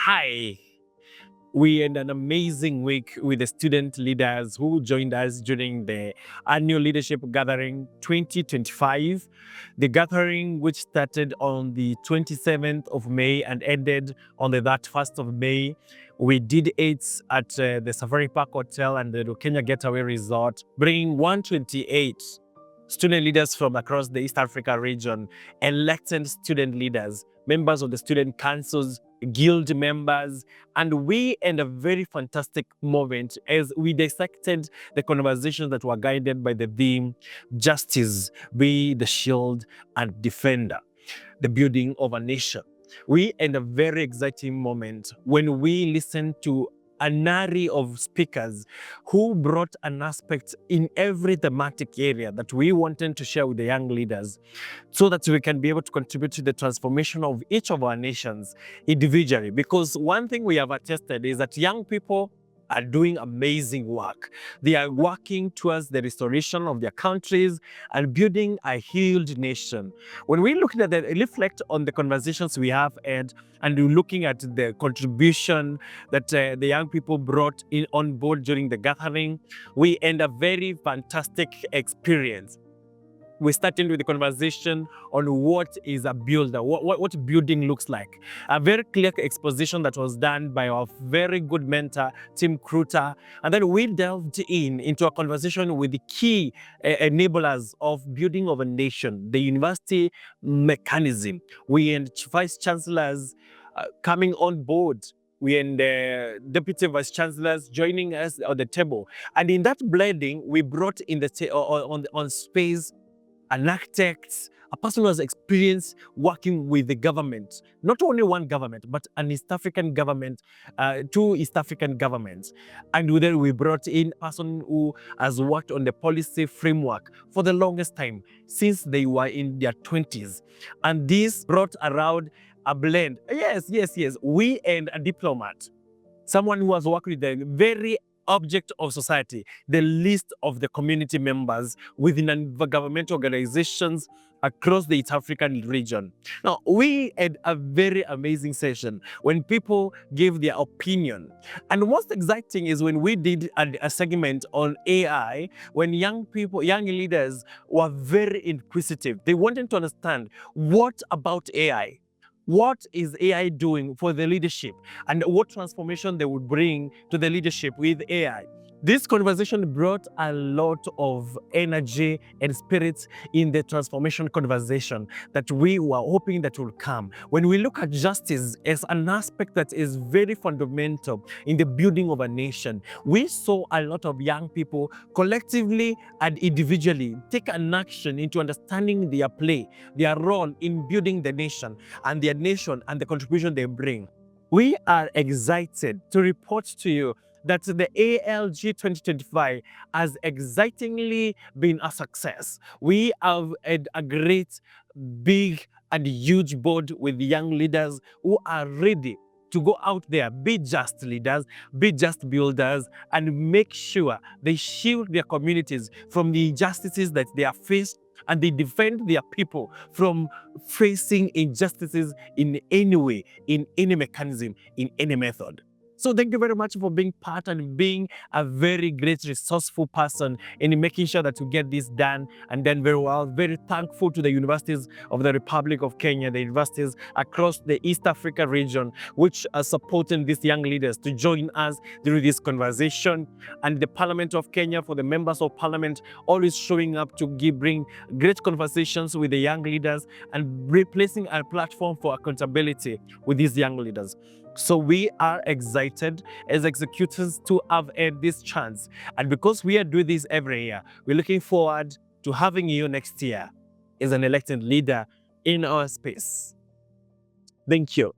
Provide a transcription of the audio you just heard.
Hi. We had an amazing week with the student leaders who joined us during the annual leadership gathering 2025. The gathering, which started on the 27th of May and ended on the 1st of May. We did it at the Safari Park Hotel and the Lukenya Getaway Resort, bringing 128 student leaders from across the East Africa region, elected student leaders, members of the student councils, guild members, and we had a very fantastic moment as we dissected the conversations that were guided by the theme, justice be the shield and defender, the building of a nation. We had a very exciting moment when we listened to an array of speakers who brought an aspect in every thematic area that we wanted to share with the young leaders so that we can be able to contribute to the transformation of each of our nations individually. Because one thing we have attested is that young people are doing amazing work. They are working towards the restoration of their countries and building a healed nation. When we look at that, reflect on the conversations we have had, and looking at the contribution that the young people brought in on board during the gathering, we end a very fantastic experience. We started with the conversation on what is a builder, what building looks like. A very clear exposition that was done by our very good mentor, Tim Kruter. And then we delved into a conversation with the key enablers of building of a nation, the university mechanism. We had vice chancellors coming on board. We and the deputy vice chancellors joining us on the table. And in that blending, we brought in on space an architect, a person who has experience working with the government, not only one government, but an East African government, two East African governments. And then we brought in a person who has worked on the policy framework for the longest time, since they were in their 20s. And this brought around a blend. Yes. We and a diplomat, someone who has worked with the very object of society, the list of the community members within government organizations across the East African region. Now, we had a very amazing session when people gave their opinion. And what's exciting is when we did a segment on AI, when young leaders were very inquisitive. They wanted to understand, what about AI? What is AI doing for the leadership, and what transformation they would bring to the leadership with AI? This conversation brought a lot of energy and spirit in the transformation conversation that we were hoping that will come. When we look at justice as an aspect that is very fundamental in the building of a nation, we saw a lot of young people collectively and individually take an action into understanding their play, their role in building the nation and their nation and the contribution they bring. We are excited to report to you that the ALG 2025 has excitingly been a success. We have had a great, big, and huge board with young leaders who are ready to go out there, be just leaders, be just builders, and make sure they shield their communities from the injustices that they are faced, and they defend their people from facing injustices in any way, in any mechanism, in any method. So thank you very much for being part and being a very great, resourceful person in making sure that we get this done and done very well. Very thankful to the universities of the Republic of Kenya, the universities across the East Africa region, which are supporting these young leaders to join us during this conversation. And the Parliament of Kenya, for the members of Parliament, always showing up to bring great conversations with the young leaders and replacing our platform for accountability with these young leaders. So we are excited as executors to have had this chance. And because we are doing this every year, we're looking forward to having you next year as an elected leader in our space. Thank you.